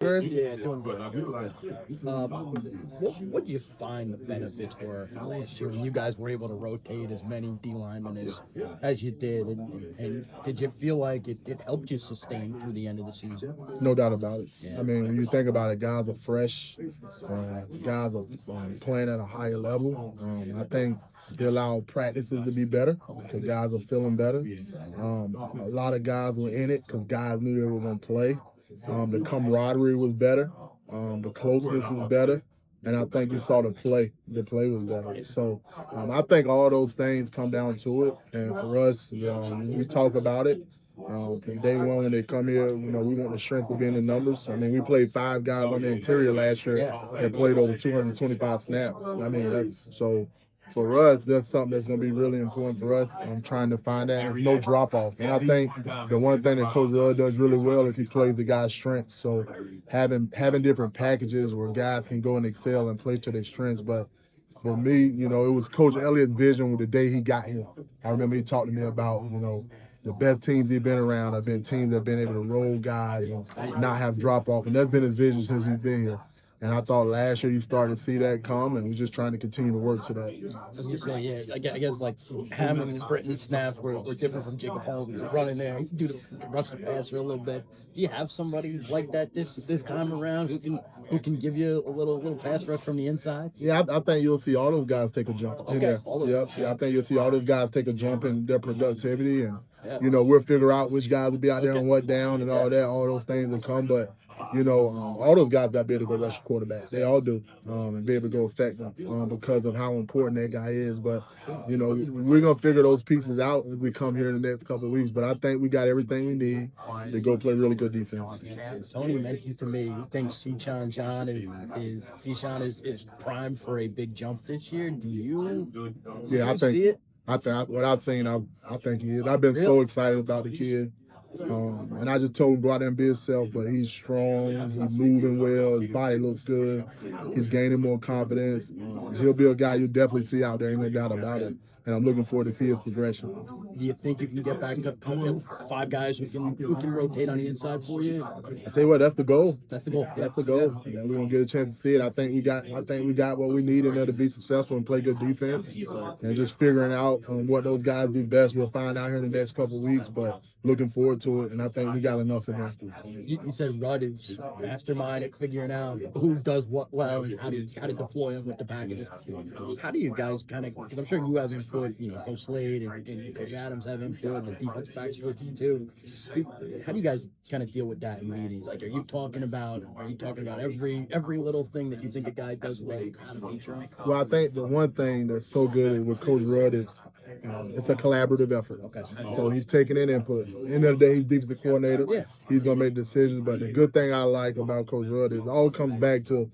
Good. Yeah, doing good. What do you find the benefits were last year when you guys were able to rotate as many D linemen as you did, and did you feel like it helped you sustain through the end of the season? No doubt about it. Yeah. I mean, when you think about it, guys are fresh. Guys are playing at a higher level. I think they allow practices to be better because guys are feeling better. A lot of guys were in it because guys knew they were going to play. The camaraderie was better. The closeness was better. And I think you saw the play. The play was better. So I think all those things come down to it. And for us, we talk about it. From day one when they come here, we want the strength to be in the numbers. I mean, we played 5 guys on the interior last year that played over 225 snaps. I mean, so for us, that's something that's going to be really important for us. I'm trying to find that. There's no drop off. And I think the one thing that Coach Rudd does really well is he plays the guy's strengths. So having different packages where guys can go and excel and play to their strengths. But for me, it was Coach Elliott's vision with the day he got here. I remember he talked to me about, the best teams he's been around have been teams that have been able to roll guys and not have drop off. And that's been his vision since he's been here. And I thought last year you started to see that come, and we're just trying to continue to work to that. I was gonna say, yeah, I guess like Hammond and Britton's snaps were different from Jacob Holmes running there. He can do the rush the passer a little bit. Do you have somebody like that this time around who can give you a little pass rush from the inside? Yeah, I think you'll see all those guys take a jump in there. Yep. Yeah, I think you'll see all those guys take a jump in their productivity, and we'll figure out which guys will be out there on what down and all that. All those things will come, but all those guys got to be able to go rush the quarterback. They all do, and be able to go affect them because of how important that guy is. But we're gonna figure those pieces out as we come here in the next couple of weeks. But I think we got everything we need to go play really good defense. Tony mentioned to me he thinks Seachan John is primed for a big jump this year. Do you? Yeah, See it? I think what I've seen, I think he is. I've been so excited about the kid. And I just told him go out there and be himself, but he's strong, he's moving well, his body looks good, he's gaining more confidence. He'll be a guy you definitely see out there, ain't no doubt about it. And I'm looking forward to see his progression. Do you think you can get back to 5 guys who can rotate on the inside for you? I tell you what, that's the goal. That's the goal. That's the goal. Yeah, we're gonna get a chance to see it. I think we got what we need in there to be successful and play good defense. And just figuring out what those guys do best, we'll find out here in the next couple of weeks. But looking forward to it, and I think we got enough in there. You said Rudd is mastermind at figuring out who does what well and how to deploy them with the packages. How do you guys kind of? Because I'm sure you have input. Coach Slade and Coach Adams have input, and the defense backs rookie too. How do you guys kind of deal with that in meetings? Like, are you talking about every little thing that you think a guy does well? How to feature him? Well, I think the one thing that's so good with Coach Rudd is it's a collaborative effort. Okay. So he's taking in input. At the end of the day, he's defensive coordinator. Yeah. He's gonna make decisions. But the good thing I like about Coach Rudd is it all comes back to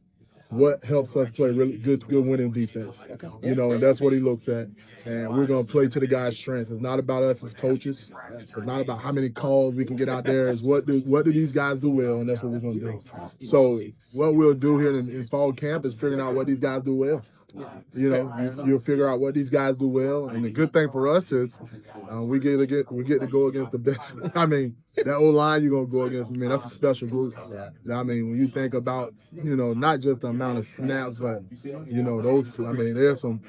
what helps us play really good winning defense. Okay. And that's what he looks at. And we're going to play to the guy's strength. It's not about us as coaches. It's not about how many calls we can get out there. It's what do these guys do well, and that's what we're going to do. So what we'll do here in fall camp is figuring out what these guys do well. You'll figure out what these guys do well. And the good thing for us is we get to go against the best. I mean, that old line you're gonna go against. I mean, that's a special group. I mean, when you think about not just the amount of snaps, but those. I mean, there's some.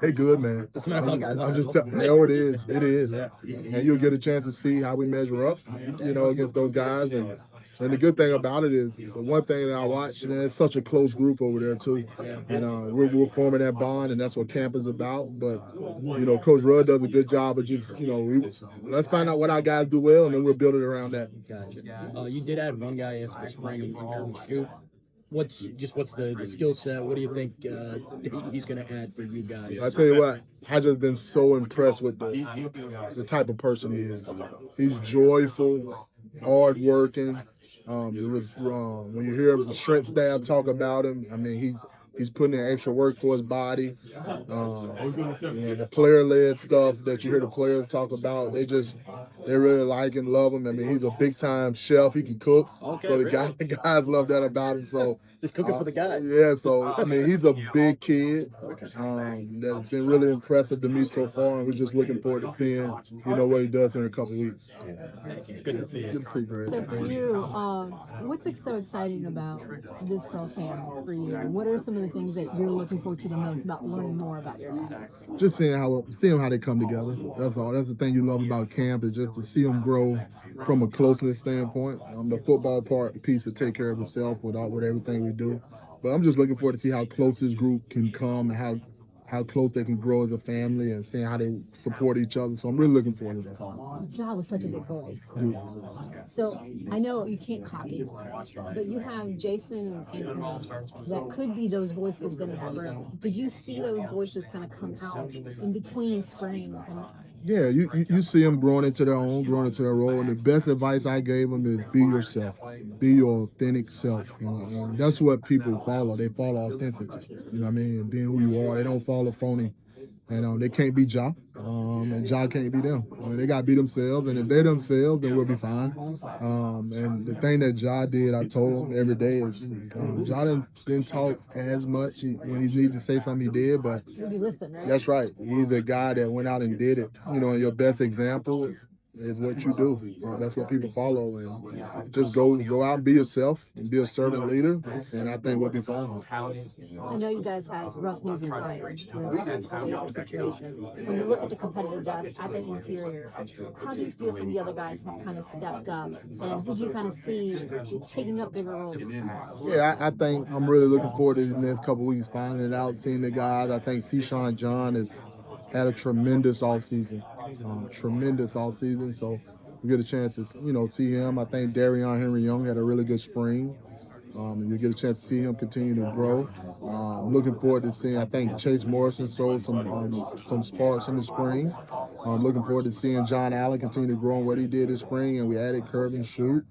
They good, man. I'm just telling you. Oh, it is. It is. And you'll get a chance to see how we measure up. Against those guys. And the good thing about it is, the one thing that I watch, it's such a close group over there too. And we're forming that bond, and that's what camp is about. But Coach Rudd does a good job of just let's find out what our guys do well, and then we'll build it around that. Gotcha. You did add one guy after spring and can shoot. What's the skill set? What do you think he's going to add for you guys? I tell you what, I just been so impressed with the type of person he is. He's joyful, hardworking. When you hear the strength staff talk about him, I mean he's putting in extra work for his body. The player-led stuff that you hear the players talk about, they really like and love him. I mean, he's a big-time chef. He can cook. Okay, so the guys love that about him. So Just cooking for the guys. Yeah, so I mean, he's a big kid. That's been really impressive to me so far, and we're just looking forward to seeing, what he does in a couple weeks. Good to see you. Good to see you, Greg. So for you, what's so exciting about this fall camp for you? What are some of the things that you're looking forward to the most about learning more about your guys? Just seeing how they come together. That's all. That's the thing you love about camp, is just to see them grow from a closeness standpoint. The football piece to take care of itself with everything we do. But I'm just looking forward to see how close this group can come and how close they can grow as a family and seeing how they support each other. So I'm really looking forward to that. Ja was such a big voice. So I know you can't copy, but you have Jason and Anthony that could be those voices in that room. Did you see those voices kind of come out in between spring and Yeah, you see them growing into their own, growing into their role. And the best advice I gave them is be yourself, be your authentic self. And that's what people follow. They follow authenticity. You know what I mean? Being who you are. They don't follow phony. And they can't be Ja, and Ja can't be them. They got to be themselves, and if they're themselves, then we'll be fine. And the thing that Ja did, I told him every day is, Ja didn't talk as much when he needed to say something. He did, but that's right. He's a guy that went out and did it. And your best example is what you do. That's what people follow, and just go out and be yourself and be a servant leader, and I think we'll be fine. I know you guys had rough news inside with the situation. When you look at the competitive depth at the interior, how do you feel some of the other guys have kind of stepped up? And who do you kind of see taking up bigger roles? Yeah, I think I'm really looking forward to the next couple of weeks finding it out, seeing the guys. I think Sean John has had a tremendous offseason. So we get a chance to, see him. I think Darion Henry Young had a really good spring. You get a chance to see him continue to grow. Looking forward to seeing. I think Chase Morrison showed some sparks in the spring. Looking forward to seeing John Allen continue to grow in what he did this spring, and we added Curvin Shoot,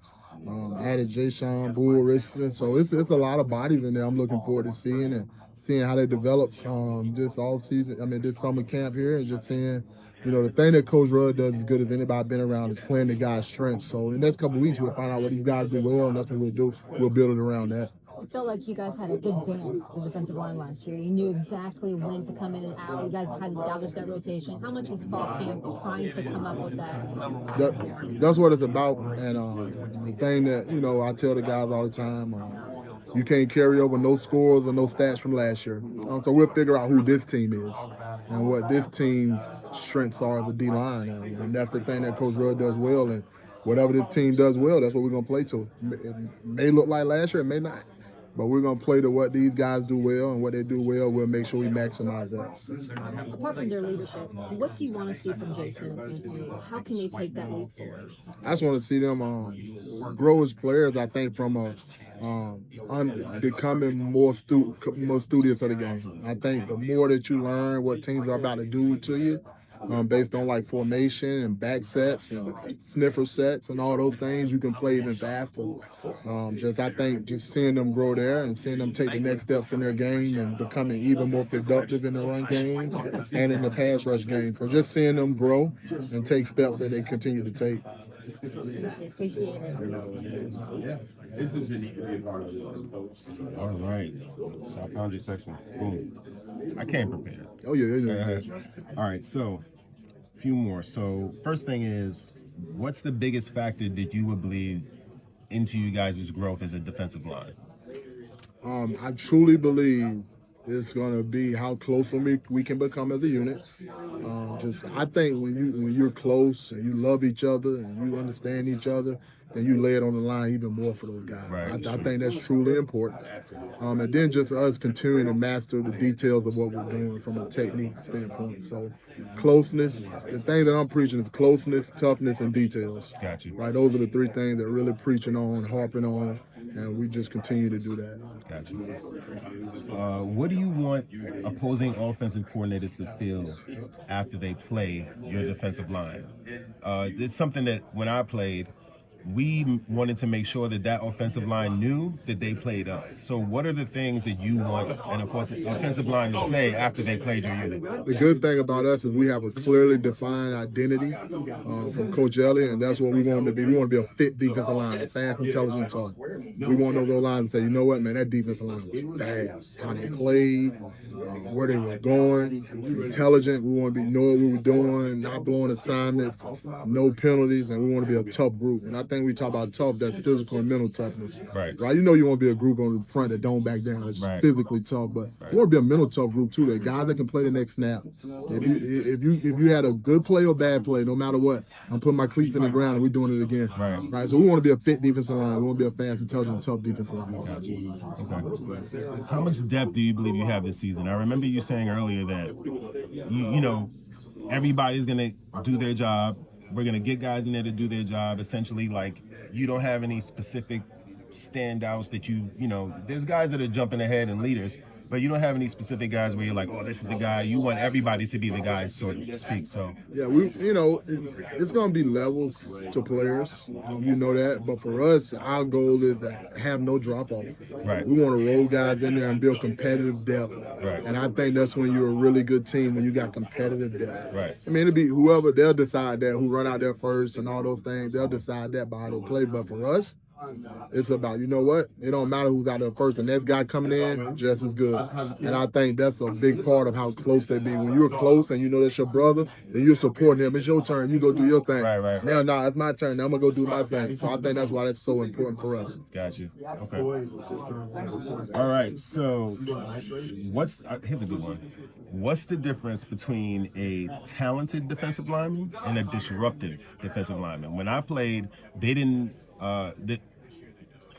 added Jay Sean Bull Richardson. So it's a lot of bodies in there. I'm looking forward to seeing how they develop this off season. I mean, this summer camp here, and just seeing. The thing that Coach Rudd does as good as anybody been around is playing the guy's strengths. So in the next couple of weeks, we'll find out what these guys do well, and that's what we'll do. We'll build it around that. I felt like you guys had a good dance the defensive line last year. You knew exactly when to come in and out. You guys had established that rotation. How much is fall camp trying to come up with that? That's what it's about. And the thing that, I tell the guys all the time, you can't carry over no scores or no stats from last year. So we'll figure out who this team is and what this team's strengths are as a D-line. And that's the thing that Coach Rudd does well. And whatever this team does well, that's what we're going to play to. It may look like last year, it may not. But we're going to play to what these guys do well, and what they do well, we'll make sure we maximize that. Apart from their leadership, what do you want to see from Jason and Anthony? How can they take that leap forward? I just want to see them grow as players, I think, from becoming more studious of the game. I think the more that you learn what teams are about to do to you, based on like formation and back sets and sniffer sets and all those things, you can play even faster. I think just seeing them grow there and seeing them take the next steps in their game and becoming even more productive in the run game and in the pass rush game. So just seeing them grow and take steps that they continue to take. Appreciate it. All right. So I found your section. Boom. I came prepared. Oh, yeah. All right. So a few more. So first thing is, what's the biggest factor that you would believe into you guys' growth as a defensive line? I truly believe it's going to be how close we can become as a unit. I think when you're close and you love each other and you understand each other, then you lay it on the line even more for those guys. Right. I think that's truly important. And then just us continuing to master the details of what we're doing from a technique standpoint. So closeness, the thing that I'm preaching is closeness, toughness, and details. Got you. Right, those are the three things that really preaching on, harping on, and we just continue to do that. Got you. What do you want opposing offensive coordinators to feel after they play your defensive line? It's something that when I played, we wanted to make sure that that offensive line knew that they played us. So what are the things that you want an offensive line to say after they played your unit? The good thing about us is we have a clearly defined identity from Coach Elliott, and that's what we want to be. We want to be a fit defensive line, fast, intelligent, tough. We want those lines to say, you know what, man, that defensive line was fast. How they played, where they were going, intelligent. We want to be knowing what we were doing, not blowing assignments, no penalties, and we want to be a tough group. And I think we talk about tough, that's physical and mental toughness. Right. Right. You know you want to be a group on the front that don't back down. It's physically tough, but you want to be a mental tough group too. That guys that can play the next snap. If you had a good play or bad play, no matter what, I'm putting my cleats in the ground and we're doing it again. Right. So we want to be a fit defensive line. We want to be a fast, intelligent, tough defensive line. Okay. How much depth do you believe you have this season? I remember you saying earlier that you know everybody's gonna do their job. We're gonna get guys in there to do their job. Essentially, like you don't have any specific standouts that you know. There's guys that are jumping ahead and leaders, but you don't have any specific guys where you're like, oh, this is the guy. You want everybody to be the guy, so to speak. So yeah, it's gonna be levels to players. You know that, but for us, our goal is to have no drop off. Right. We want to roll guys in there and build competitive depth. Right. And I think that's when you're a really good team, when you got competitive depth. Right. I mean, it'll be whoever, they'll decide that, who run out there first and all those things. They'll decide that by how they play. But for us, it's about, you know what? It don't matter who's out there first. The next guy coming in, just as good. And I think that's a big part of how close they be. When you're close and you know that's your brother, then you're supporting him. It's your turn. You go do your thing. Right. Now, it's my turn. Now I'm going to go do my thing. So I think that's why that's so important for us. Gotcha. Okay. All right. So here's a good one. What's the difference between a talented defensive lineman and a disruptive defensive lineman? When I played, they didn't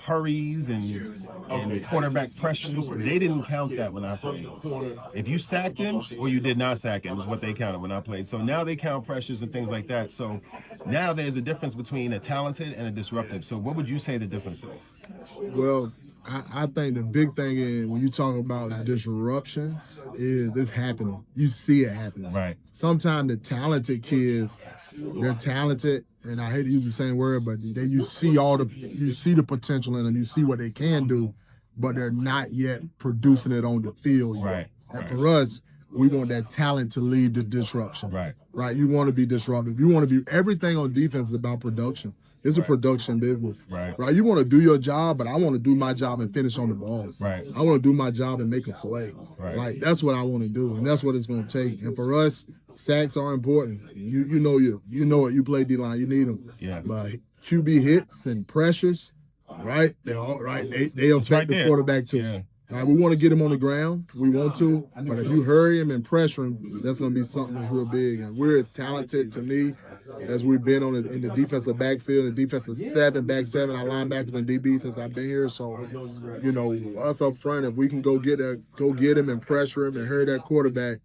hurries and quarterback pressures, they didn't count that when I played. If you sacked him or you did not sack him is what they counted when I played. So now they count pressures and things like that. So now there's a difference between a talented and a disruptive. So what would you say the difference is? Well, I think the big thing is when you talk about disruption is it's happening. You see it happening. Right. Sometimes the talented kids, they're talented, and I hate to use the same word, but you see the potential in them, you see what they can do, but they're not yet producing it on the field yet. Right. And for us, we want that talent to lead the disruption. Right. You want to be disruptive. You want to be, everything on defense is about production. It's a production business. Right. You want to do your job, but I want to do my job and finish on the ball. Right. I want to do my job and make a play. Right. That's what I want to do, and that's what it's going to take. And for us, sacks are important. You know it. You play D-line, you need them. Yeah. But QB hits and pressures, right? They're all right. They affect the quarterback too. Yeah. We want to get him on the ground. We want to, but if you hurry him and pressure him, that's going to be something that's real big. And we're as talented, to me, as we've been in the defensive backfield, the defensive back seven, our linebackers and DB since I've been here. So, us up front, if we can go get him and pressure him and hurry that quarterback,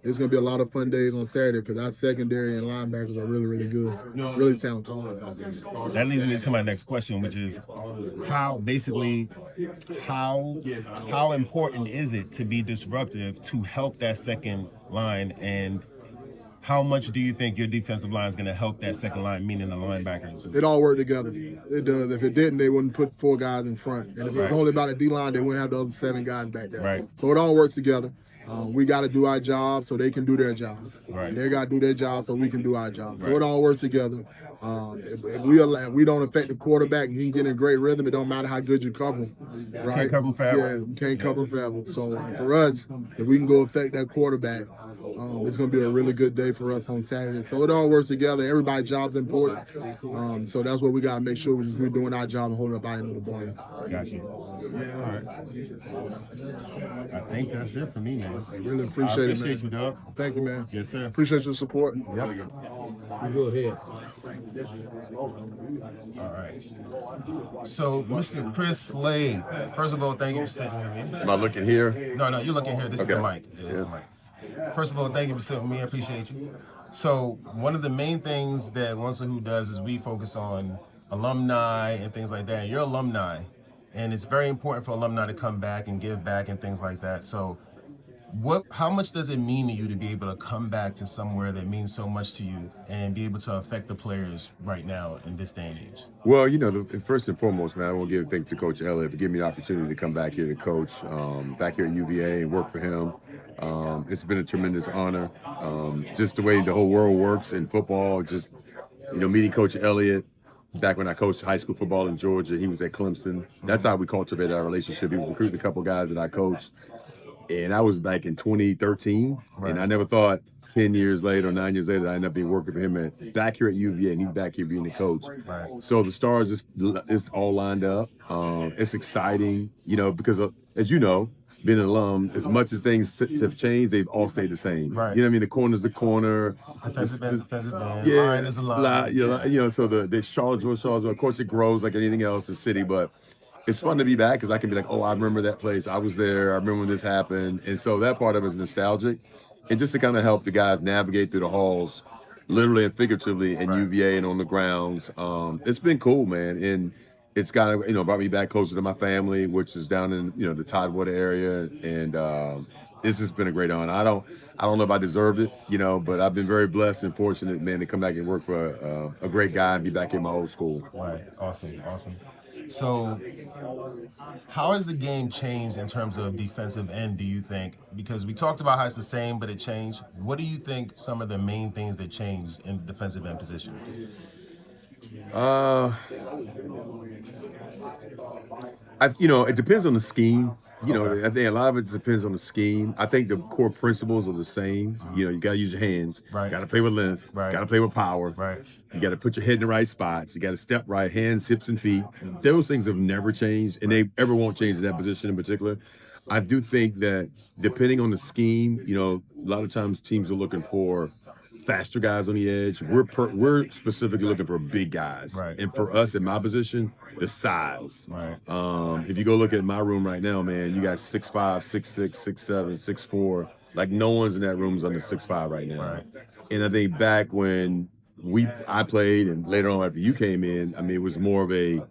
it's going to be a lot of fun days on Saturday because our secondary and linebackers are really, really good, really talented. That leads me to my next question, which is how important is it to be disruptive to help that second line, and how much do you think your defensive line is going to help that second line, meaning the linebackers? It all worked together. It does. If it didn't, they wouldn't put 4 guys in front. And if it's only about a D-line, they wouldn't have the other 7 guys back there. Right. So it all works together. We got to do our job so they can do their job. Right. They got to do their job so we can do our job. So it all works together. If we don't affect the quarterback and he can get in a great rhythm, it don't matter how good you cover him. Right? Can't cover him forever. Yeah, you can't cover him forever. So for us, if we can go affect that quarterback, it's going to be a really good day for us on Saturday. So it all works together. Everybody's job's important. So that's what we got to make sure we're doing our job and holding up our end of the ball. Gotcha. All right. I think that's it for me, man. Really appreciate it, man. You, dog. Thank you, man. Yes, sir. Appreciate your support. You go ahead. All right. So, Mr. Chris Slade, first of all, thank you for sitting with me. Am I looking here? No, you're looking here. This is the Okay. mic. Yeah, it's the mic. First of all, thank you for sitting with me. I appreciate you. So, one of the main things that Once a Who does is we focus on alumni and things like that. You're alumni, and it's very important for alumni to come back and give back and things like that. So, How much does it mean to you to be able to come back to somewhere that means so much to you and be able to affect the players right now in this day and age? Well, first and foremost, man, I want to give thanks to Coach Elliott for giving me the opportunity to come back here to coach back here at UVA and work for him. It's been a tremendous honor. Just the way the whole world works in football, just meeting Coach Elliott back when I coached high school football in Georgia. He was at Clemson. That's how we cultivated our relationship. He was recruiting a couple guys that I coached. And I was back in 2013, and I never thought 10 years later or 9 years later I'd end up being working for him back here at UVA, and he's back here being the coach. Right. So the stars it's all lined up. It's exciting, because as you know, being an alum, as much as things have changed, they've all stayed the same. Right. You know what I mean? The corner's the corner. Defensive end. Yeah, Line is a line. So the Charlottesville, of course, it grows like anything else, the city, but it's fun to be back because I can be like, oh, I remember that place. I was there. I remember when this happened. And so that part of it is nostalgic. And just to kind of help the guys navigate through the halls, literally and figuratively in UVA and on the grounds. It's been cool, man. And it's kind of, brought me back closer to my family, which is down in, the Tidewater area. And it's just been a great honor. I don't know if I deserved it, but I've been very blessed and fortunate, man, to come back and work for a great guy and be back in my old school. Right. Awesome. So, how has the game changed in terms of defensive end, do you think? Because we talked about how it's the same, but it changed. What do you think some of the main things that changed in the defensive end position? It depends on the scheme. I think a lot of it depends on the scheme. I think the core principles are the same. You got to use your hands. Right. Got to play with length. Right. Got to play with power. Right. You got to put your head in the right spots. You got to step right, hands, hips, and feet. Those things have never changed, and they ever won't change in that position in particular. I do think that depending on the scheme, a lot of times teams are looking for faster guys on the edge. We're specifically looking for big guys. Right. And for us in my position, the size. Right. If you go look at my room right now, man, you got 6'5", 6'6", 6'7", 6'4". Like no one's in that room's under 6'5" right now. Right. And I think back when I played and later on after you came in, it was more of you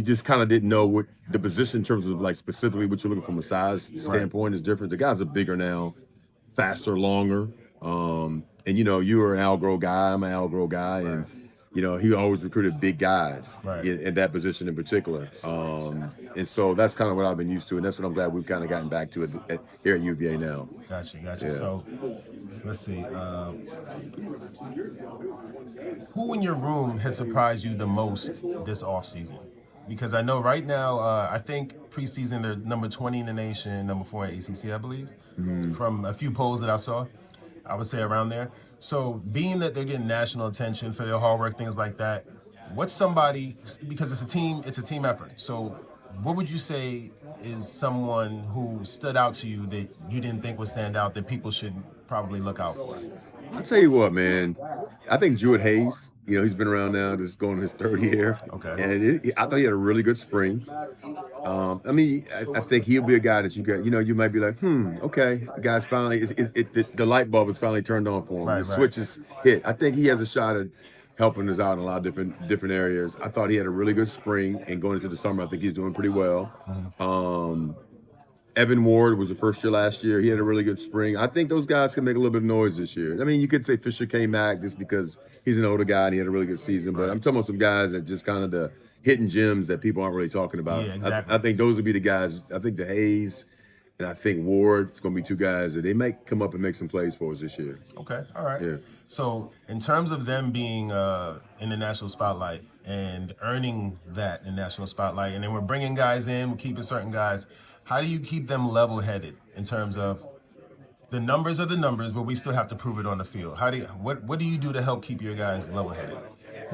just kind of didn't know what the position in terms of like specifically what you're looking from a size standpoint is different. The guys are bigger now, faster, longer. And you were an Algro guy. I'm an Algro guy, and he always recruited big guys in that position in particular. And so that's kind of what I've been used to, and that's what I'm glad we've kind of gotten back to here at UVA now. Gotcha. Yeah. So let's see. Who in your room has surprised you the most this offseason? Because I know right now, I think preseason they're number 20 in the nation, number 4 in ACC, I believe, from a few polls that I saw. I would say around there. So being that they're getting national attention for their hard work, things like that, what's somebody, because it's a team effort. So what would you say is someone who stood out to you that you didn't think would stand out that people should probably look out for? I'll tell you what, man. I think Jewett Hayes, he's been around now, just going his third year. Okay. And I thought he had a really good spring. I think he'll be a guy that you might be like, okay, the guy's finally, the light bulb is finally turned on for him. Right, the switch is hit. I think he has a shot at helping us out in a lot of different areas. I thought he had a really good spring, and going into the summer, I think he's doing pretty well. Evan Ward was the first year last year. He had a really good spring. I think those guys can make a little bit of noise this year. You could say Fisher came back just because he's an older guy and he had a really good season, but I'm talking about some guys that just kind of the hidden gems that people aren't really talking about. Yeah, exactly. I think those would be the guys. I think the Hayes and I think Ward's going to be two guys that they might come up and make some plays for us this year. Okay, all right. Yeah. So in terms of them being in the national spotlight and earning that in national spotlight, and then we're bringing guys in, we're keeping certain guys, how do you keep them level-headed in terms of the numbers are the numbers, but we still have to prove it on the field? What do you do to help keep your guys level-headed?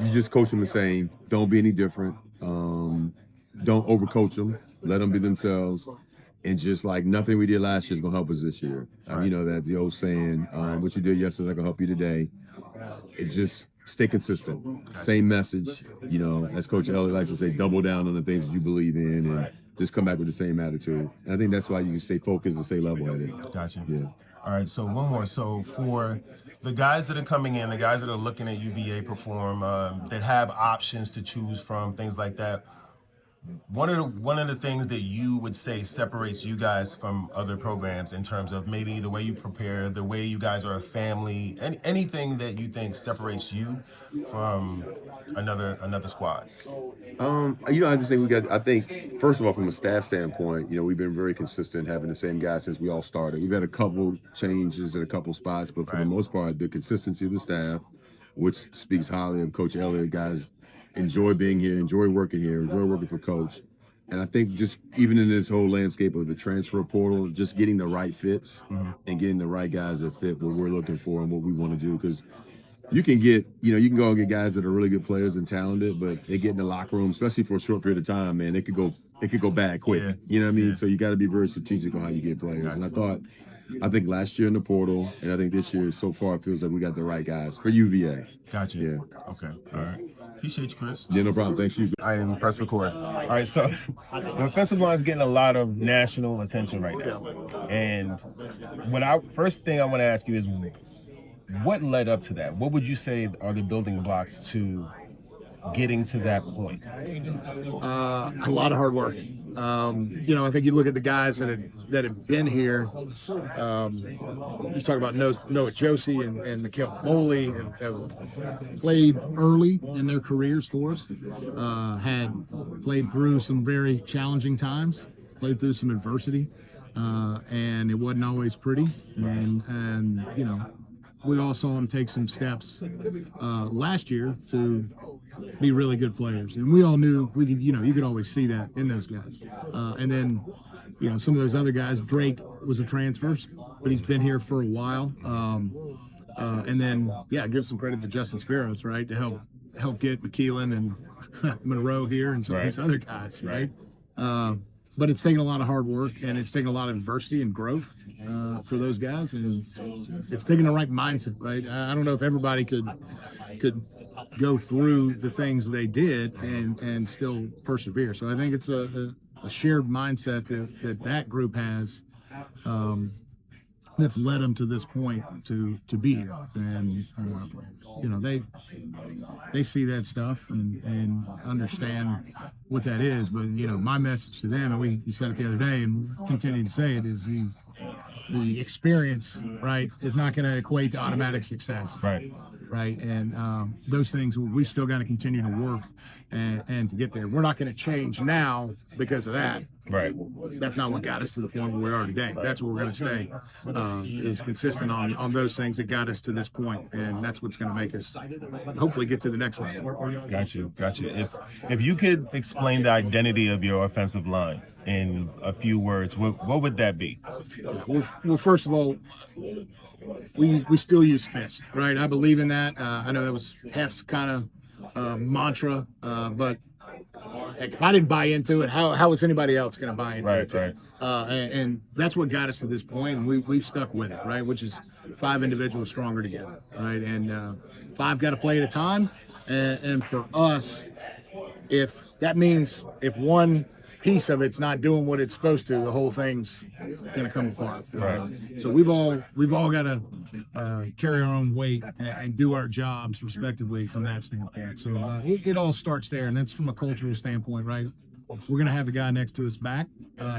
You just coach them the same. Don't be any different. Don't overcoach them. Let them be themselves. And just like nothing we did last year is going to help us this year. Right. That the old saying, what you did yesterday is going to help you today. It's just stay consistent. Same message. As Coach Elliott likes to say, double down on the things that you believe in and just come back with the same attitude. And I think that's why you can stay focused and stay level-headed. Gotcha. Yeah. All right, so one more. So for the guys that are coming in, the guys that are looking at UVA perform, that have options to choose from, things like that, one of the things that you would say separates you guys from other programs in terms of maybe the way you prepare, the way you guys are a family, and anything that you think separates you from another squad. I just think I think first of all, from a staff standpoint, we've been very consistent having the same guys since we all started. We've had a couple changes at a couple spots, but for the most part, the consistency of the staff, which speaks highly of Coach Elliott. Guys enjoy being here, enjoy working here, enjoy working for Coach. And I think just even in this whole landscape of the transfer portal, just getting the right fits and getting the right guys that fit what we're looking for and what we want to do. Because you can go and get guys that are really good players and talented, but they get in the locker room, especially for a short period of time, man, it could go bad quick. Yeah. You know what I mean? Yeah. So you got to be very strategic on how you get players. And I think last year in the portal, and I think this year so far, it feels like we got the right guys for UVA. Gotcha. Yeah. Okay. All right. Appreciate you, Chris. Yeah, no problem. Thank you. I am press record. All right, so the offensive line is getting a lot of national attention right now, and first thing I want to ask you is, what led up to that? What would you say are the building blocks to getting to that point? A lot of hard work. I think you look at the guys that have been here. You talk about Noah Josie and Mikhail Foley, have played early in their careers for us. Had played through some very challenging times, played through some adversity, and it wasn't always pretty. And we all saw them take some steps last year to be really good players, and we all knew we could. You could always see that in those guys. And then, some of those other guys. Drake was a transfer, but he's been here for a while. And then, give some credit to Justin Spiros, right, to help get McKeelan and Monroe here and some of these other guys, right. But it's taken a lot of hard work, and it's taken a lot of adversity and growth for those guys, and it's taken the right mindset, right? I don't know if everybody could go through the things they did and still persevere. So I think it's a shared mindset that group has that's led them to this point to be here, and they see that stuff and understand what that is. But my message to them, and we said it the other day and continue to say it, is the experience, right, is not going to equate to automatic success, right, and those things we still got to continue to work and to get there. We're not going to change now because of that. Right. That's not what got us to the point where we are today. That's where we're going to stay, is consistent on those things that got us to this point, and that's what's going to make us hopefully get to the next level. Gotcha. If you could explain the identity of your offensive line in a few words, what would that be? Well, first of all, we still use fist, right? I believe in that. I know that was Hef's kind of mantra, but if I didn't buy into it, how was anybody else going to buy into it? Right. And that's what got us to this point, and we've stuck with it, right? Which is 5 individuals stronger together, right? And 5 got to play at a time. And for us, if that means if one piece of it's not doing what it's supposed to, the whole thing's going to come apart. Right. So we've all got to carry our own weight and do our jobs respectively from that standpoint. So it all starts there, and that's from a cultural standpoint, right? We're going to have the guy next to us back.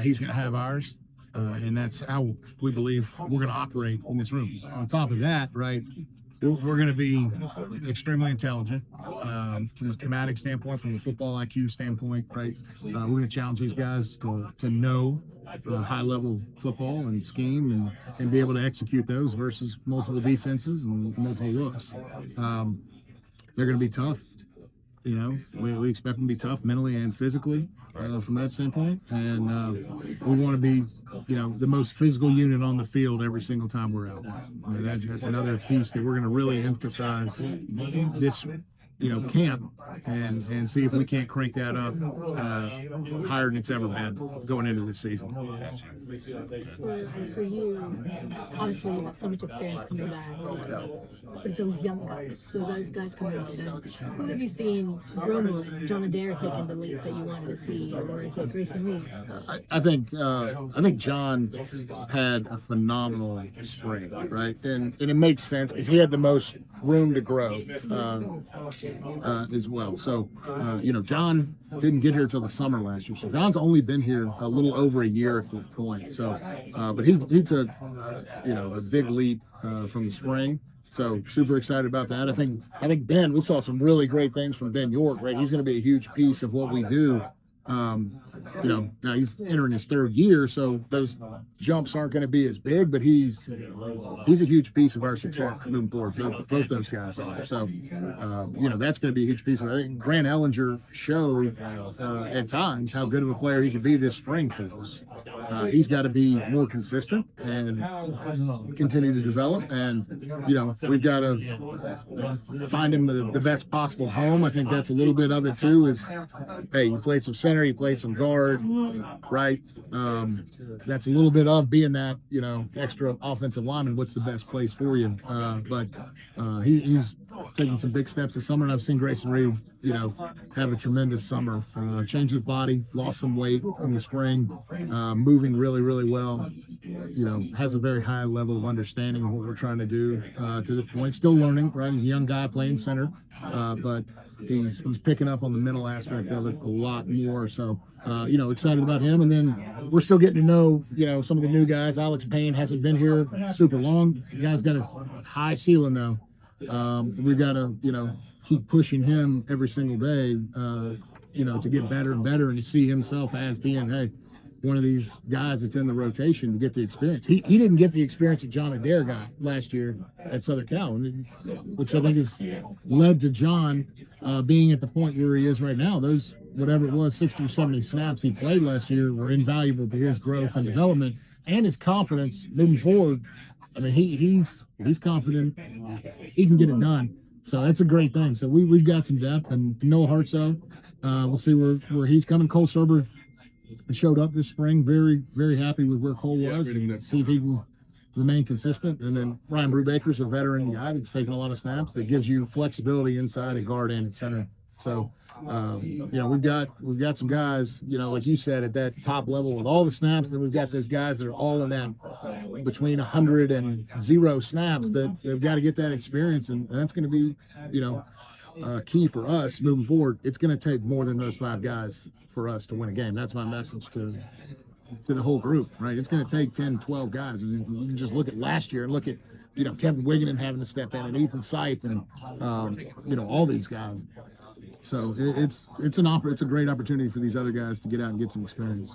He's going to have ours, and that's how we believe we're going to operate in this room. On top of that, right, we're going to be extremely intelligent from a schematic standpoint, from a football IQ standpoint, right? We're going to challenge these guys to know high-level football and scheme and be able to execute those versus multiple defenses and multiple looks. They're going to be tough. We expect them to be tough mentally and physically from that standpoint. And we want to be, the most physical unit on the field every single time we're out there. That's another piece that we're going to really emphasize this, camp and see if we can't crank that up higher than it's ever been going into this season. For you, obviously you have so much experience coming back. But those young guys, those guys coming out, who have you seen grow more? John Adair taking the leap that you wanted to see, or is it Grayson Reed? I think John had a phenomenal spring, right? And it makes sense because he had the most room to grow as well. So, John didn't get here till the summer last year. So John's only been here a little over a year at this point. So, but he took, a big leap from the spring. So super excited about that. I think Ben, we saw some really great things from Ben York, right? He's going to be a huge piece of what we do. Now he's entering his third year, so those jumps aren't going to be as big, but he's a huge piece of our success moving forward. Both those guys are. So, that's going to be a huge piece of it. I think Grant Ellinger showed at times how good of a player he could be this spring for us. He's got to be more consistent and continue to develop. And, we've got to find him the best possible home. I think that's a little bit of it too, is, hey, you played some center, you played some guard, right? That's a little bit of being that, extra offensive lineman. What's the best place for you? But he's taking some big steps this summer, and I've seen Grayson Reed, have a tremendous summer. Changed his body, lost some weight in the spring, moving really, really well. Has a very high level of understanding of what we're trying to do to this point. Still learning, right? He's a young guy playing center, but he's picking up on the mental aspect of it a lot more. So, excited about him. And then we're still getting to know, some of the new guys. Alex Payne hasn't been here super long. The guy's got a high ceiling though. We've got to, keep pushing him every single day, to get better and better and to see himself as being, hey, one of these guys that's in the rotation to get the experience. He didn't get the experience that John Adair got last year at Southern Cal, which I think has led to John being at the point where he is right now. Those, whatever it was, 60 or 70 snaps he played last year were invaluable to his growth and development and his confidence moving forward. I mean, he's confident he can get it done. So that's a great thing. So we've got some depth, and Noah Hartsoe, we'll see where he's coming. Cole Serber showed up this spring, very, very happy with where Cole was, and see if he can remain consistent. And then Ryan Brubaker's a veteran guy that's taken a lot of snaps that gives you flexibility inside at guard and at center. So, we've got some guys, like you said, at that top level with all the snaps, and we've got those guys that are all in that between 100 and 0 snaps that they've got to get that experience, and that's going to be, key for us moving forward. It's going to take more than those 5 guys for us to win a game. That's my message to the whole group, right? It's going to take 10, 12 guys. And you can just look at last year and look at, Kevin Wigginen having to step in, and Ethan Sipe, and all these guys. So it's a great opportunity for these other guys to get out and get some experience.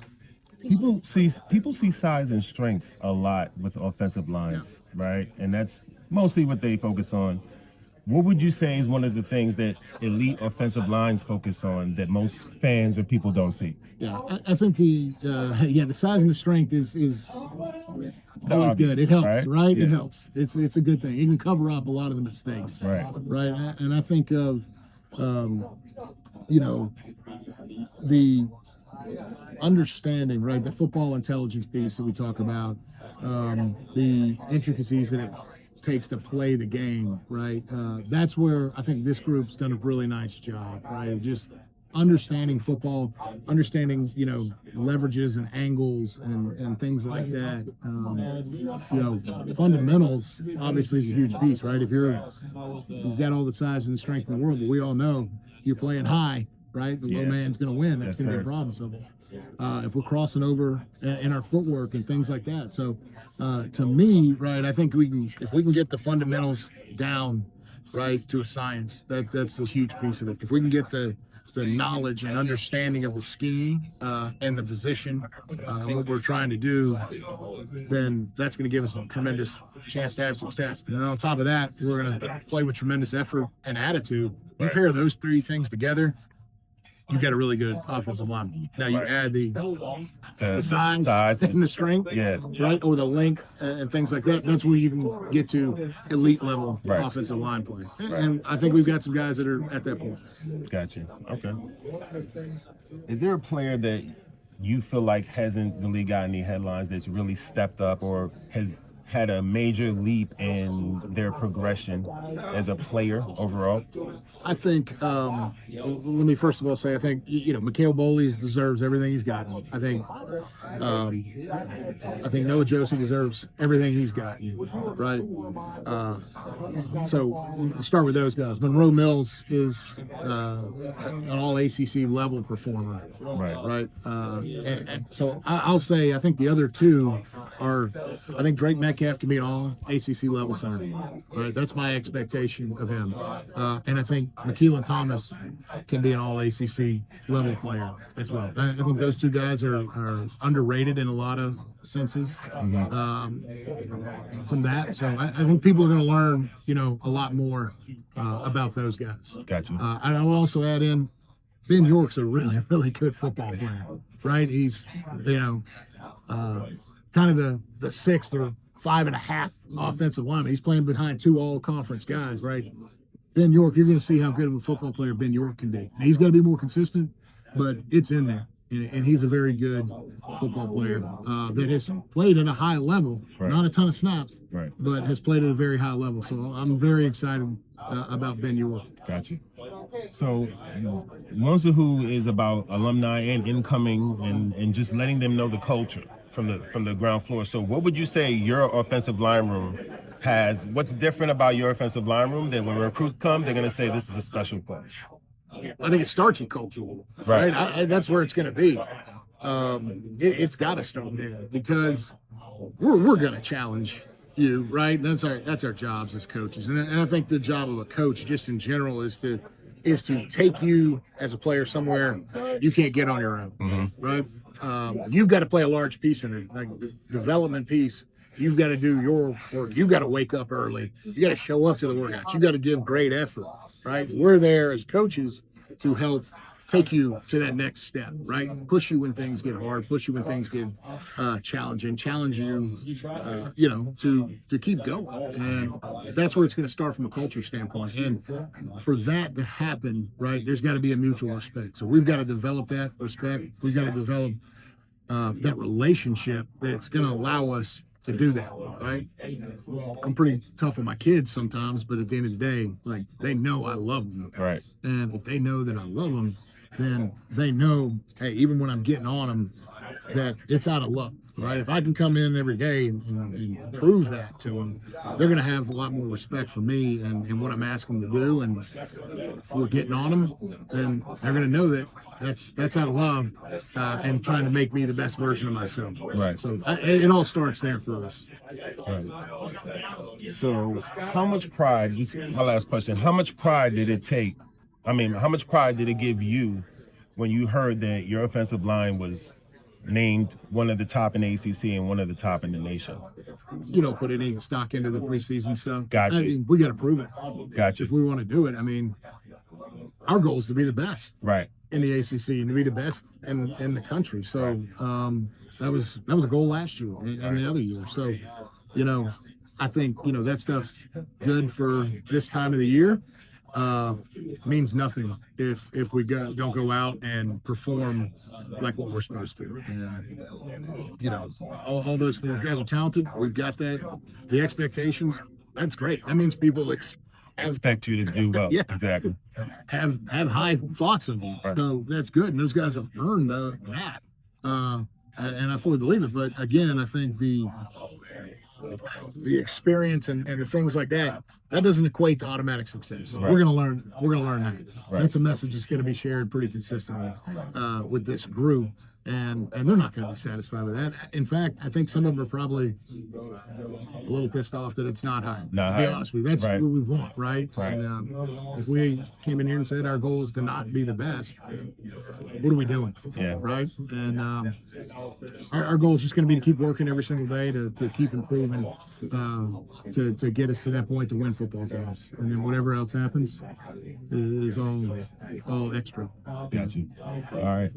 People see size and strength a lot with offensive lines, right? And that's mostly what they focus on. What would you say is one of the things that elite offensive lines focus on that most fans or people don't see? Yeah, I think the size and the strength is always good. It helps, right? Yeah. It helps. It's a good thing. It can cover up a lot of the mistakes, Right? And I think of the understanding, right? The football intelligence piece that we talk about, the intricacies that it takes to play the game, right? That's where I think this group's done a really nice job, right? Just understanding football, understanding, leverages and angles and things like that. Fundamentals obviously is a huge piece, right? If you've got all the size and the strength in the world, but we all know you're playing high, right? The low man's going to win. That's going to be a problem. So if we're crossing over in our footwork and things like that. So to me, right, I think if we can get the fundamentals down, right, to a science, that's a huge piece of it. If we can get the knowledge and understanding of the scheme and the position, what we're trying to do, then that's going to give us a tremendous chance to have success. And then on top of that, we're going to play with tremendous effort and attitude. You pair those 3 things together, you get a really good offensive line. Now you add the size and the strength, right, or the length and things like that. That's where you can get to elite level offensive line play. And I think we've got some guys that are at that point. Gotcha. Okay. Is there a player that you feel like hasn't really got any headlines that's really stepped up or has had a major leap in their progression as a player overall? I think, let me first of all say, I think, Mikhail Boley deserves everything he's gotten. I think Noah Josie deserves everything he's gotten, right? So we'll start with those guys. Monroe Mills is an all ACC level performer, right? And so I'll say I think the other two are, I think Drake Metcalf can be an all ACC level center, right? That's my expectation of him. And I think Makeelan Thomas can be an all ACC level player as well. I think those two guys are underrated in a lot of senses from that. So I think people are going to learn, a lot more about those guys. Gotcha. And I'll also add in Ben York's a really, really good football player, right? He's, kind of the sixth or 5.5 offensive lineman. He's playing behind two all-conference guys, right? Ben York, you're going to see how good of a football player Ben York can be. And he's got to be more consistent, but it's in there. And he's a very good football player that has played at a high level, not a ton of snaps, but has played at a very high level. So I'm very excited about Ben York. Gotcha. So Monzahu is about alumni and incoming and just letting them know the culture from the ground floor. So what would you say your offensive line room has? What's different about your offensive line room that when recruits come, they're going to say this is a special place? I think it starts with culture, right? That's where it's going to be. It's got to start there because we're going to challenge you, right? And that's our jobs as coaches, and I think the job of a coach, just in general, is to take you as a player somewhere you can't get on your own, right? You've got to play a large piece in it, like the development piece. You've got to do your work. You've got to wake up early. You got to show up to the workouts. You got to give great effort, right? We're there as coaches to help take you to that next step, right? Push you when things get hard, push you when things get challenging, challenge you, to keep going. And that's where it's going to start from a culture standpoint. And for that to happen, right, there's got to be a mutual respect. So we've got to develop that respect. We've got to develop that relationship that's going to allow us to do that, right? I'm pretty tough on my kids sometimes, but at the end of the day, like, they know I love them. Right. And if they know that I love them, then they know, hey, even when I'm getting on them, that it's out of love, right? If I can come in every day and prove that to them, they're going to have a lot more respect for me and what I'm asking them to do. And if we're getting on them, then they're going to know that that's out of love and trying to make me the best version of myself. Right. So it all starts there for us. Right. So how much pride, this is my last question, how much pride did it take? I mean, how much pride did it give you when you heard that your offensive line was named one of the top in the ACC and one of the top in the nation? You don't put any stock into the preseason stuff. Gotcha. I mean, we got to prove it. Gotcha. If we want to do it, I mean, our goal is to be the best in the ACC and to be the best in the country. So that was a goal last year and the other year. So, I think, that stuff's good for this time of the year. Means nothing if we don't go out and perform like what we're supposed to. And, all those things. Guys are talented. We've got that. The expectations, that's great. That means people expect you to do well. Yeah. Exactly. Have high thoughts of you. Right. So that's good. And those guys have earned that. And I fully believe it. But again, I think the experience and the things like that doesn't equate to automatic success. Right. We're gonna learn that. Right. That's a message that's going to be shared pretty consistently with this group, and they're not going to be satisfied with that. In fact, I think some of them are probably a little pissed off that it's not high. To be honest with you, that's what we want, right? And if we came in here and said our goal is to not be the best, what are we doing? Yeah. Right. And our goal is just going to be to keep working every single day to keep improving, to get us to that point to win football games, and then whatever else happens is all extra. Got you. All right.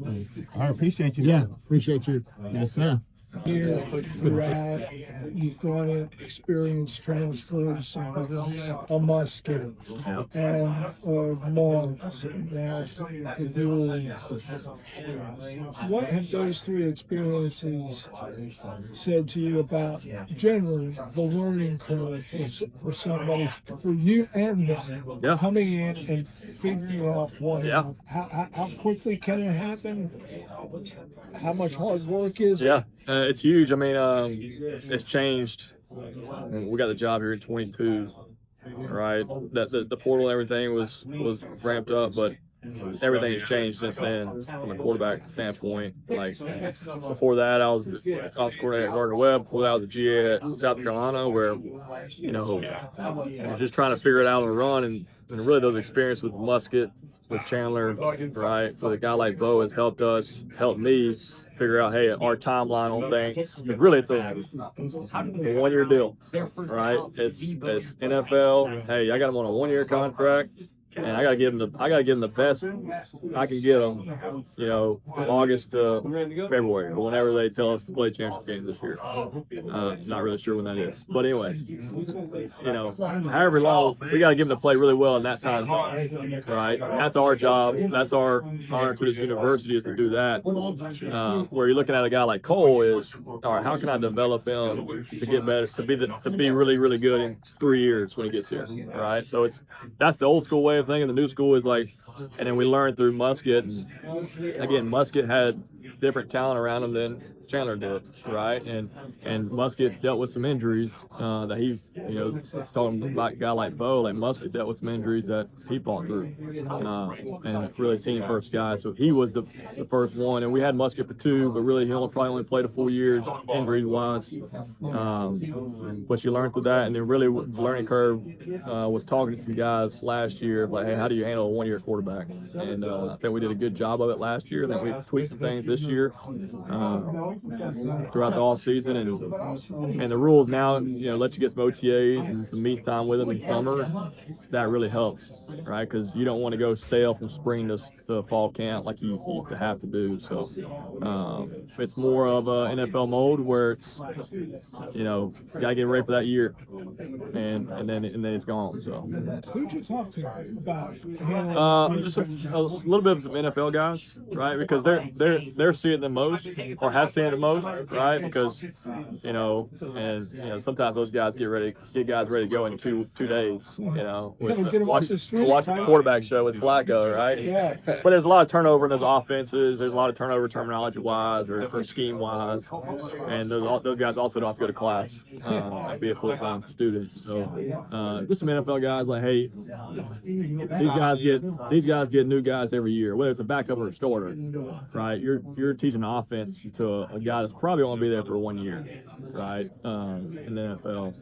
I appreciate you. Yeah, appreciate you. Yes, sir. here for that. You've got an experienced transfers a Musket and Moss now to do. What have those three experiences said to you about generally the learning curve for somebody, for you and them, Yeah. coming in and figuring out what Yeah. how quickly can it happen? How much hard work is it? Yeah, it's huge. I mean, it's changed. We got the job here in 22, right? That the portal and everything was ramped up, but everything has changed since then from a quarterback standpoint. Like before that, I was the offensive coordinator at Gardner Webb. Before that, I was a GA at South Carolina, where you're just trying to figure it out on the run, and really those experiences with Musket, with Chandler, right? With a guy like Bo has helped me figure out, hey, our timeline on things. But really, it's a 1-year deal, right? It's NFL. Hey, I got him on a 1-year contract, and I gotta give him the best I can get him. From August to February, or whenever they tell us to play championship games this year. Not really sure when that is, but anyways, however long we gotta give him to play really well in that time zone, right? That's our job. That's our honor to this university is to do that. Where you're looking at a guy like Cole is, all right, how can I develop him to get better, to be really, really good in 3 years when he gets here, right? So that's the old school way of thinking. The new school is like, and then we learned through Musket, and again, Musket had different talent around him than Chandler did, right? And Musket dealt with some injuries that he, talking about a guy like Bo, like Musket dealt with some injuries that he fought through, and really team first guy. So he was the first one, and we had Musket for 2, but really he probably only played a full year injury wise. But you learn through that, and then really the learning curve was talking to some guys last year, like, hey, how do you handle a 1-year quarterback? And I think we did a good job of it last year. I think we tweaked some things this year throughout the off season, and the rules now, let you get some OTAs and some meet time with them in summer. That really helps, right? Because you don't want to go stale from spring to fall camp like you have to do. So it's more of a NFL mode where it's gotta get ready for that year, and then it's gone. So Who'd you talk to about just a little bit of some NFL guys, right? Because they're seeing the most or have seen it the most, right? Because sometimes those guys get guys ready to go in two days. Watch the quarterback show with Flacco, right? Yeah. But there's a lot of turnover in those offenses. There's a lot of turnover terminology wise or scheme wise, and those guys also don't have to go to class and be a full-time student. So just some NFL guys like, hey, these guys get new guys every year, whether it's a backup or a starter, right? You're teaching offense to a guy that's probably going to be there for 1 year, right? In the NFL,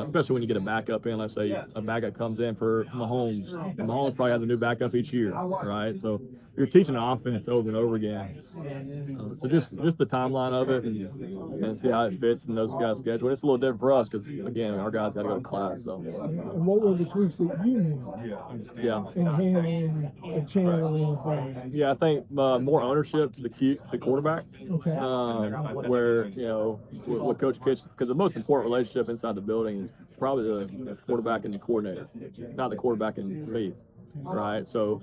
especially when you get a backup in. Let's say a backup comes in for Mahomes, and Mahomes probably has a new backup each year, right? So you're teaching the offense over and over again. So just the timeline of it and see how it fits in those guys' schedule. It's a little different for us because again, our guys got to go to class. So. And what were the tweaks that you made? Yeah. In handling a channeling. Yeah, I think more ownership to the quarterback. Okay. Where what Coach Kitch, because the most important relationship inside the building is probably the quarterback and the coordinator, not the quarterback and me, right? So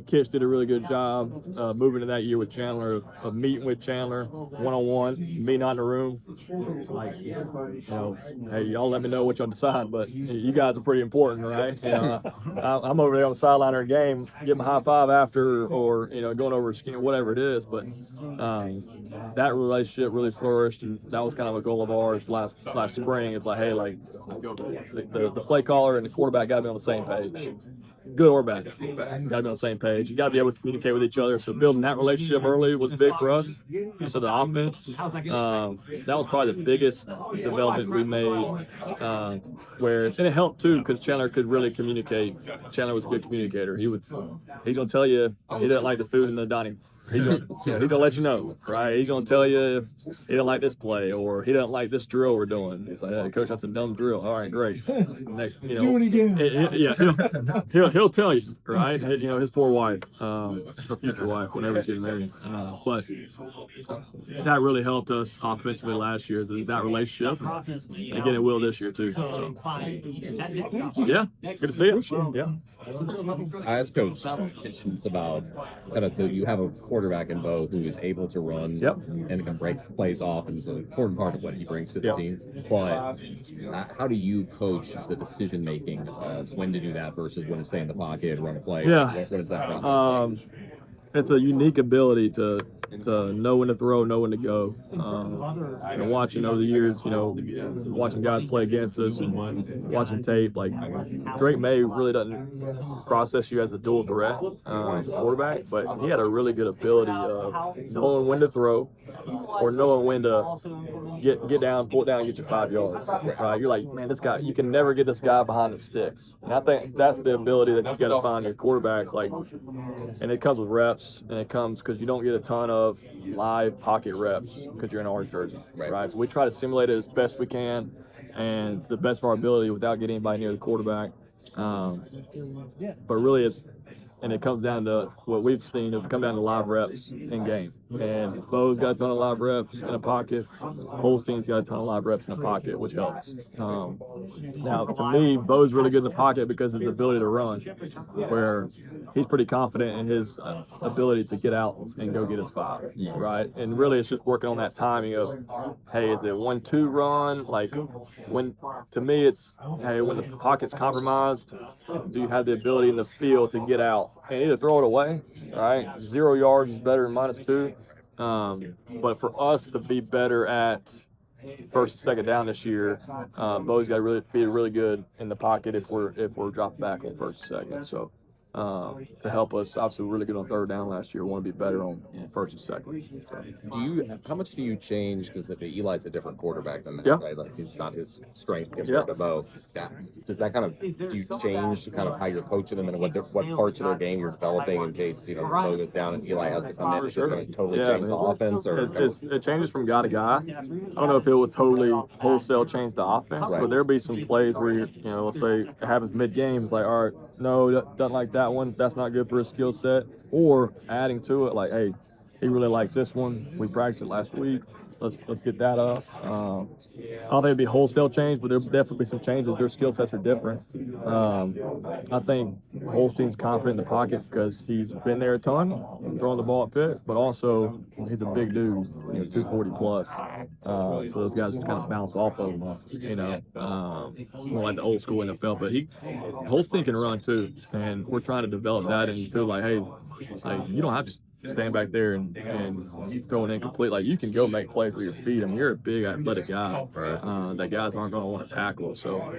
Kitch did a really good job moving to that year with Chandler, of meeting with Chandler one-on-one, me not in the room, like, hey, y'all let me know what y'all decide, but you guys are pretty important, right? I'm over there on the sideline of a game, give them a high five after, or going over a scheme, whatever it is, but that relationship really flourished, and that was kind of a goal of ours last spring. It's like, hey, like the play caller and the quarterback got to be on the same page. Good or bad, got to be on the same page. You got to be able to communicate with each other. So building that relationship early was big for us. So the offense, that was probably the biggest development we made. And it helped too because Chandler could really communicate. Chandler was a good communicator. He's gonna tell you if he didn't like the food in the dining he's gonna let you know, right? He's gonna tell you if he don't like this play or he doesn't like this drill we're doing. He's like, hey, coach, that's a dumb drill. All right, great. Next, Do it again. He'll tell you, right? His poor wife, her future wife, whenever she's married. But that really helped us offensively last year, that relationship. And again, it will this year too. So, yeah, good to see it. Yeah. As coach, it's about you have a quarterback in Bo who is able to run and can break plays off, and is an important part of what he brings to the team. But how do you coach the decision making of when to do that versus when to stay in the pocket, run a play? Yeah. What is that process? It's a unique ability to know when to throw, know when to go. Watching over the years, watching guys play against us and watching tape, like Drake May really doesn't process you as a dual threat quarterback, but he had a really good ability of knowing when to throw or knowing when to get down, pull it down, and get you 5 yards. Right? You're like, man, this guy, you can never get this guy behind the sticks. And I think that's the ability that you got to find in your quarterbacks. Like, and it comes with reps, and it comes because you don't get a ton of live pocket reps because you're in orange jersey, right? So we try to simulate it as best we can and the best of our ability without getting anybody near the quarterback. But really, it comes down to what we've seen. It comes down to live reps in game. And Bo's got a ton of live reps in a pocket. Holstein's got a ton of live reps in a pocket, which helps. Now, to me, Bo's really good in the pocket because of his ability to run, where he's pretty confident in his ability to get out and go get his 5, right? And really, it's just working on that timing of, hey, is it 1-2 run? Like, to me, it's, hey, when the pocket's compromised, do you have the ability in the field to get out and either throw it away, right? 0 yards is better than -2. But for us to be better at first and second down this year, Bo's got to be really good in the pocket if we're dropping back on first and second. So to help us, obviously, we're really good on third down last year. We want to be better on first and second. So. How much do you change? Because Eli's a different quarterback than that, Yeah. right? Like, it's not his strength compared to Bo. Does that kind of, do you change kind of how you're coaching them and what parts of their game you're developing in case, Bo goes down and Eli has to come in? Is it going to totally change the offense? Or it changes from guy to guy. I don't know if it will totally wholesale change the offense, but there'll be some plays where, let's say it happens mid-game, it's like, all right, no, doesn't like that one. That's not good for his skill set. Or adding to it, like, hey, he really likes this one. We practiced it last week. Let's get that up. I don't think it'd be wholesale change, but there'll definitely be some changes. Their skill sets are different. I think Holstein's confident in the pocket because he's been there a ton, throwing the ball at Pitt, but also he's a big dude, 240 plus. So those guys just kind of bounce off of him, more like the old school NFL. But Holstein can run too, and we're trying to develop that into like, hey, like you don't have to stand back there and throw an incomplete. Like you can go make plays with your feet. I mean, you're a big athletic guy that guys aren't going to want to tackle. So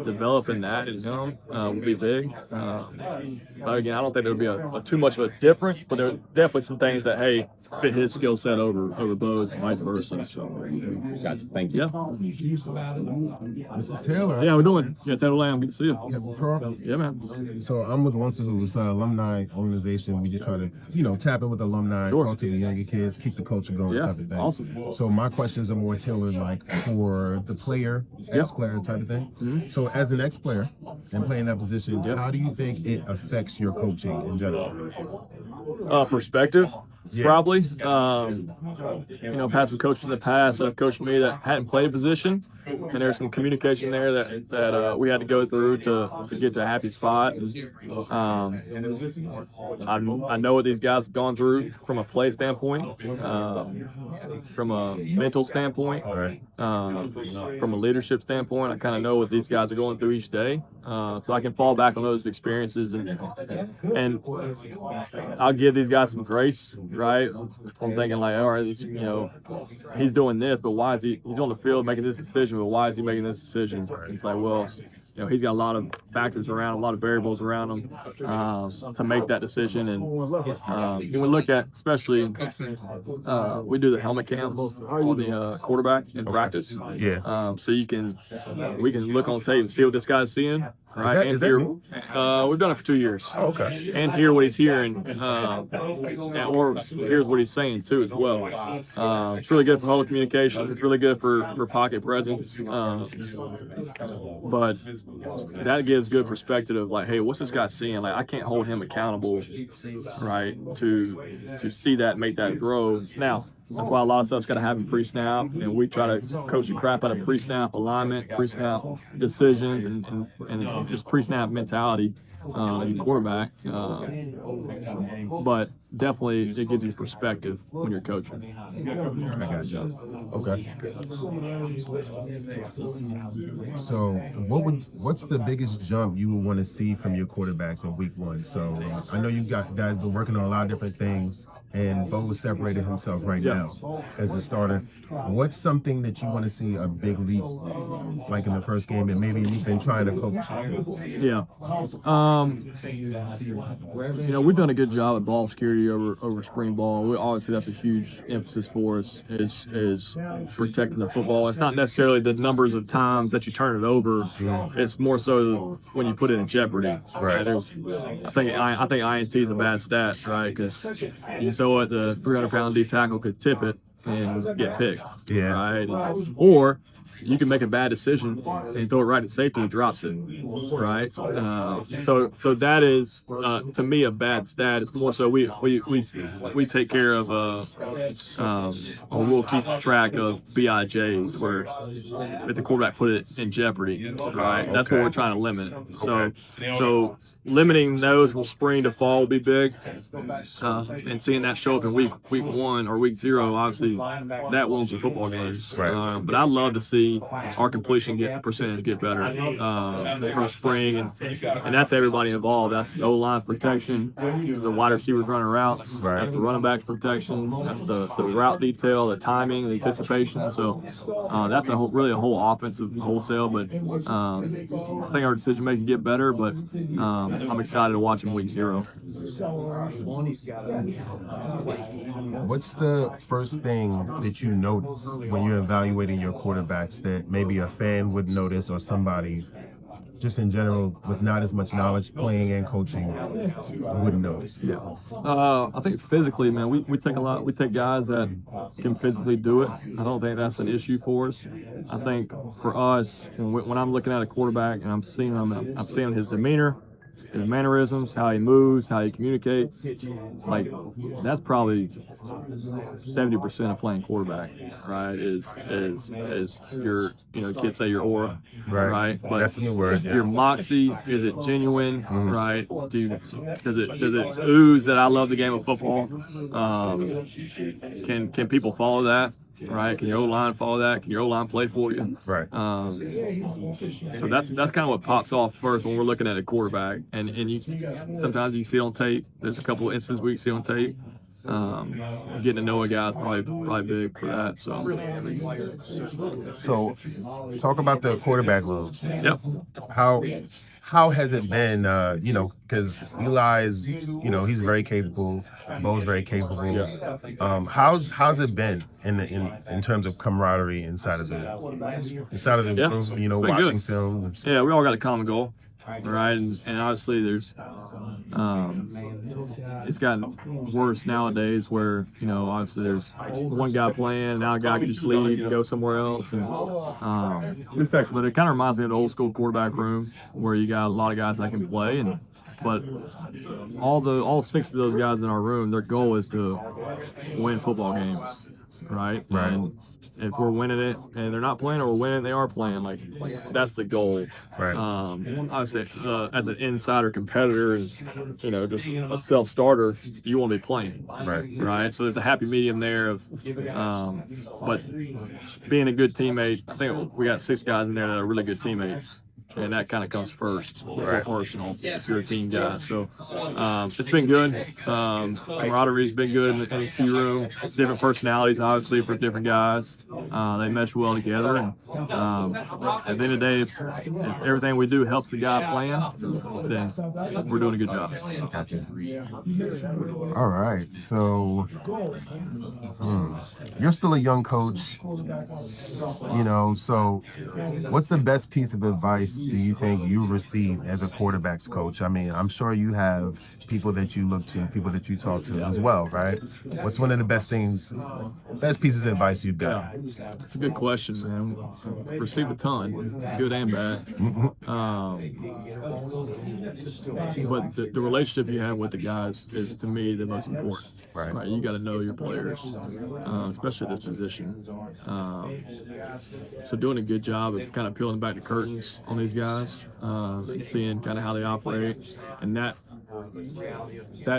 developing that in him would be big. But again, I don't think there'll be a too much of a difference. But there's definitely some things that fit his skill set over Bo's and vice versa. So gotcha. Thank you. Yeah. Mr. Taylor. Yeah, we're doing. Yeah, Taylor Lamb. Good to see you. Yeah, man. So I'm with Lunsford, it's an alumni organization. We just try to, tap in with alumni, talk to the younger kids, keep the culture going, type of thing. Awesome. So my questions are more tailored like for the player, ex-player type of thing. Mm-hmm. So as an ex-player and playing that position, how do you think it affects your coaching in general? Perspective. Probably. I've had some coaches in the past that have coached me that hadn't played a position, and there's some communication there that we had to go through to get to a happy spot. I know what these guys have gone through from a play standpoint, from a mental standpoint, from a leadership standpoint. I kind of know what these guys are going through each day, so I can fall back on those experiences and I'll give these guys some grace. Right, I'm thinking like, all right, he's doing this, but why is he's on the field making this decision? But why is he making this decision? It's like, well, he's got a lot of factors around, a lot of variables around him to make that decision. And when we look at, especially, we do the helmet cam on the quarterback in practice. Yes. So we can look on tape and see what this guy's seeing, right? Is And that hear, new? we've done it for 2 years. Oh, okay. And hear what he's hearing, or here's what he's saying too as well. It's really good for whole communication. It's really good for pocket presence. But that gives good perspective of like, hey, what's this guy seeing? Like, I can't hold him accountable, right? To see that, make that throw. Now, that's why a lot of stuff's got to happen pre-snap, and we try to coach the crap out of pre-snap alignment, pre-snap decisions, and just pre-snap mentality in quarterback. But definitely, it gives you perspective when you're coaching. I got you. Okay. So, what's the biggest jump you would want to see from your quarterbacks in week 1? So, I know you guys been working on a lot of different things, and Bo has separated himself right now as a starter. What's something that you want to see a big leap, like in the first game, and maybe you've been trying to coach? Yeah. We've done a good job at ball security over spring ball. Obviously, that's a huge emphasis for us is protecting the football. It's not necessarily the numbers of times that you turn it over. It's more so when you put it in jeopardy. Right. I think INT is a bad stat, right? Because you throw it, the 300-pound D tackle could tip it and get picked. Yeah. Right. Or you can make a bad decision and throw it right at safety and drops it, right? So that is to me a bad stat. It's more so we take care of or we'll keep track of BIJs where if the quarterback put it in jeopardy, right? That's what we're trying to limit. So limiting those from spring to fall will be big, and seeing that show up in week 1 or week 0, obviously that wins the football games. Right. But I'd love to see our completion percentage get better from spring, and that's everybody involved. That's the O-line protection, the wide receivers running routes, that's the running back protection, that's the route detail, the timing, the anticipation. So that's really a whole offensive wholesale. But I think our decision making get better. But I'm excited to watch him week 0. What's the first thing that you notice when you're evaluating your quarterbacks that maybe a fan would notice, or somebody just in general with not as much knowledge playing and coaching wouldn't notice? Yeah. I think physically, man, we take guys that can physically do it. I don't think that's an issue for us. I think for us, when I'm looking at a quarterback and I'm seeing his demeanor, his mannerisms, how he moves, how he communicates, like that's probably 70% of playing quarterback, right? Is your kids say your aura, right? But that's a new word. Your moxie, is it genuine, right? Does it ooze that I love the game of football? Can people follow that? Right? Can your O-line follow that? Can your O-line play for you? Right. So that's kind of what pops off first when we're looking at a quarterback, and you sometimes you see it on tape. There's a couple of instances we see on tape. Getting to know a guy is probably big for that. So talk about the quarterback room. Yep. How has it been? Because Eli is, he's very capable. Bo's very capable. Yeah. How's it been in terms of camaraderie inside of the room? Watching good. film. Yeah, we all got a common goal, right? And obviously there's it's gotten worse nowadays where obviously there's one guy playing, now a guy can just leave and go somewhere else, and but it kind of reminds me of the old school quarterback room where you got a lot of guys that can play, but all 6 of those guys in our room, their goal is to win football games, right? And if we're winning it and they're not playing, or we're winning, they are playing. Like that's the goal. Right. Obviously, as an insider competitor and just a self-starter, you want to be playing. Right. So there's a happy medium there of, but being a good teammate. I think we got 6 guys in there that are really good teammates. And that kind of comes first, personal, if you're a team guy. So it's been good. Camaraderie's been good in the Q room. It's different personalities, obviously, for different guys. They mesh well together. And at the end of the day, if everything we do helps the guy playing, then we're doing a good job. Gotcha. All right. So you're still a young coach, so what's the best piece of advice do you think you receive as a quarterbacks coach? I mean, I'm sure you have people that you look to, people that you talk to as well, right? What's one of the best pieces of advice you've got? It's a good question, man. Received a ton, good and bad. But the relationship you have with the guys is, to me, the most important. Right. You got to know your players, especially at this position. So doing a good job of kind of peeling back the curtains on these guys, and seeing kind of how they operate, and that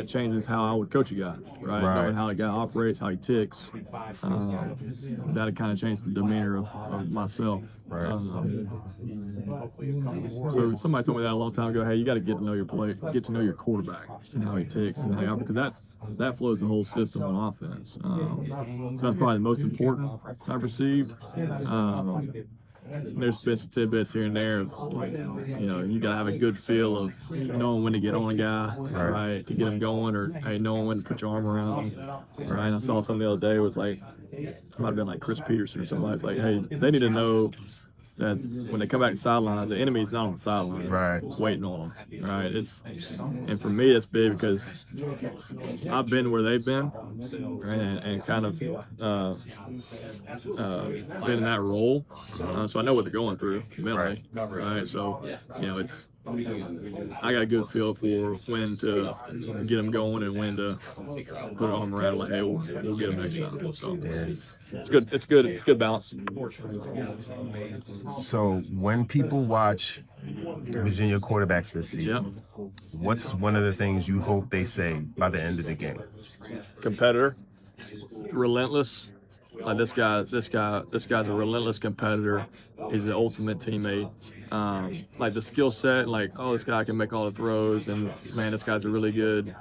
changes how I would coach a guy, right? Knowing how a guy operates, how he ticks, that kind of changed the demeanor of myself. Right. So somebody told me that a long time ago. Hey, you got to get to know your get to know your quarterback and how he ticks and how he operates, because that flows the whole system on offense. So that's probably the most important I've received. There's been some tidbits here and there of, you got to have a good feel of knowing when to get on a guy, right, to get him going, or hey, knowing when to put your arm around him, right. I saw something the other day. It was like, it might have been like Chris Peterson or somebody. Like, hey, they need to know that when they come back to the sidelines, the enemy's not on the sideline, Right, waiting on them, right? And for me, it's big because I've been where they've been, right, and kind of been in that role, so I know what they're going through mentally, right? So, I got a good feel for when to get them going and when to put an arm around, like, hey, we'll get them next time. So it's good. It's good. It's good balance. So when people watch Virginia quarterbacks this season, what's one of the things you hope they say by the end of the game? Competitor, relentless. Like this guy's a relentless competitor. He's the ultimate teammate. Like the skill set, like, oh, this guy can make all the throws, and man, this guy's a really good,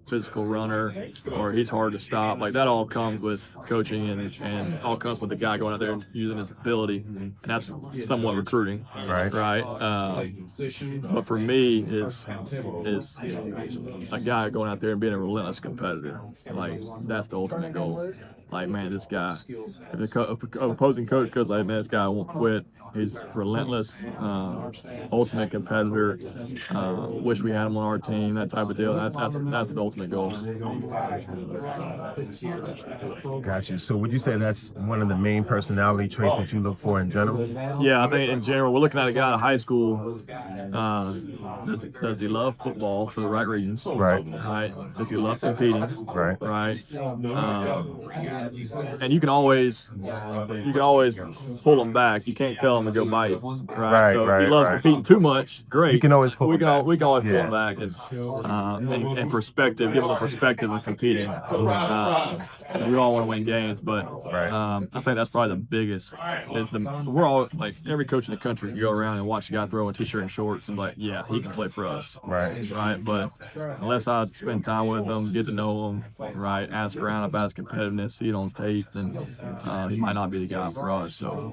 physical runner, or he's hard to stop. Like that all comes with coaching, and all comes with the guy going out there and using his ability, and that's somewhat recruiting, right? But for me, it's a guy going out there and being a relentless competitor. Like that's the ultimate goal. Like, man, this guy, if the opposing coach goes like, man, this guy won't quit. He's relentless, ultimate competitor. Wish we had him on our team, that type of deal. That's the ultimate goal. Gotcha. So would you say that's one of the main personality traits that you look for in general? Yeah, I think in general, we're looking at a guy in high school. Does he love football for the right reasons? Right. Does he love competing? Right. And you can always pull him back. You can't tell him to go bite. Right. So if he loves competing too much, great. You can always pull we him can back. We can always pull him back and perspective, give him the perspective of competing. We all want to win games, but I think that's probably the biggest. We're all like, every coach in the country, you go around and watch a guy throw a t-shirt and shorts and like, yeah, he can play for us. Right. But unless I spend time with him, get to know him, right, ask around about his competitiveness, see it on tape, then he might not be the guy for us. So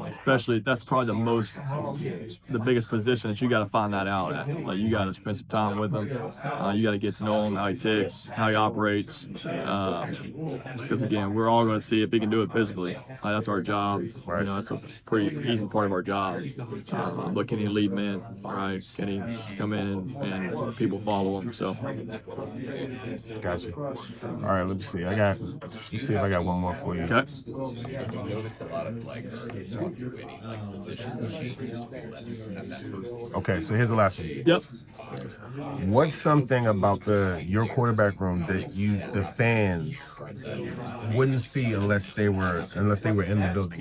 especially, that's probably the biggest position that you got to find that out at. Like, you got to spend some time with him. You got to get to know him, how he ticks, how he operates. Because again, we're all going to see if he can do it physically. That's our job. That's a pretty easy part of our job. But can he lead men? Right? Can he come in and people follow him? So. Gotcha. All right, let me see. Let's see if I got one more for you. Okay. Okay, so here's the last one. Yep. What's something about your quarterback room that the fans wouldn't see unless they were in the building?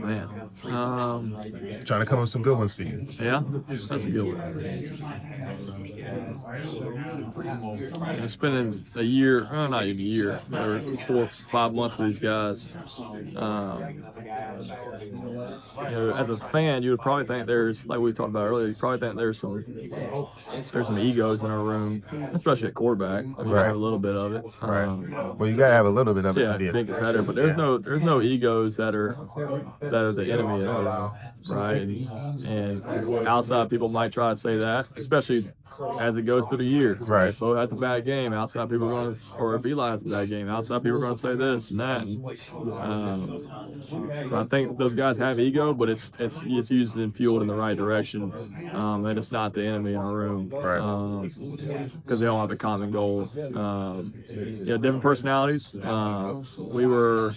Man, trying to come up with some good ones for you. Yeah, that's a good one. Spending a year, not even a year, or 4 or 5 months with these guys. As a fan, you would probably think there's, like we talked about earlier, you probably think there's some there's some egos in our room, especially at quarterback. I mean, I have a little bit of it. Well, you gotta have a little bit of it Yeah, to be being competitive, but there's no egos that are the enemy of our right? And outside people might try to say that, especially as it goes through the year. Right. If Bo has a bad game, outside people are going to, or if Eli has a bad game, outside people are going to say this and that. I think those guys have ego, but it's used and fueled in the right direction, and it's not the enemy in our room, Right. because they all have a common goal. Different personalities. We were,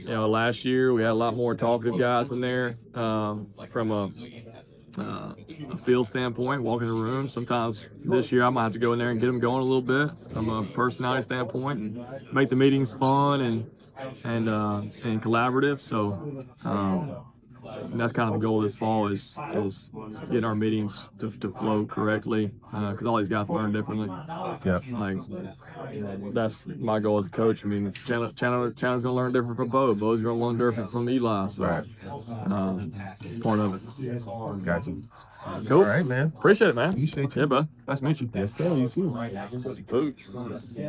last year we had a lot more talkative guys in there, from a field standpoint, walking the room. Sometimes this year I might have to go in there and get them going a little bit from a personality standpoint and make the meetings fun and collaborative. So and that's kind of the goal this fall is getting our meetings to flow correctly, because all these guys learn differently. Yeah. Like that's my goal as a coach. I mean, Chandler's gonna learn different from Bo. Bo's gonna learn different from Eli. So it's part of it. Got you. Cool. All right, man. Appreciate it, man. Appreciate you. Yeah, bud. Nice to meet you. Yes, sir. You too. Food.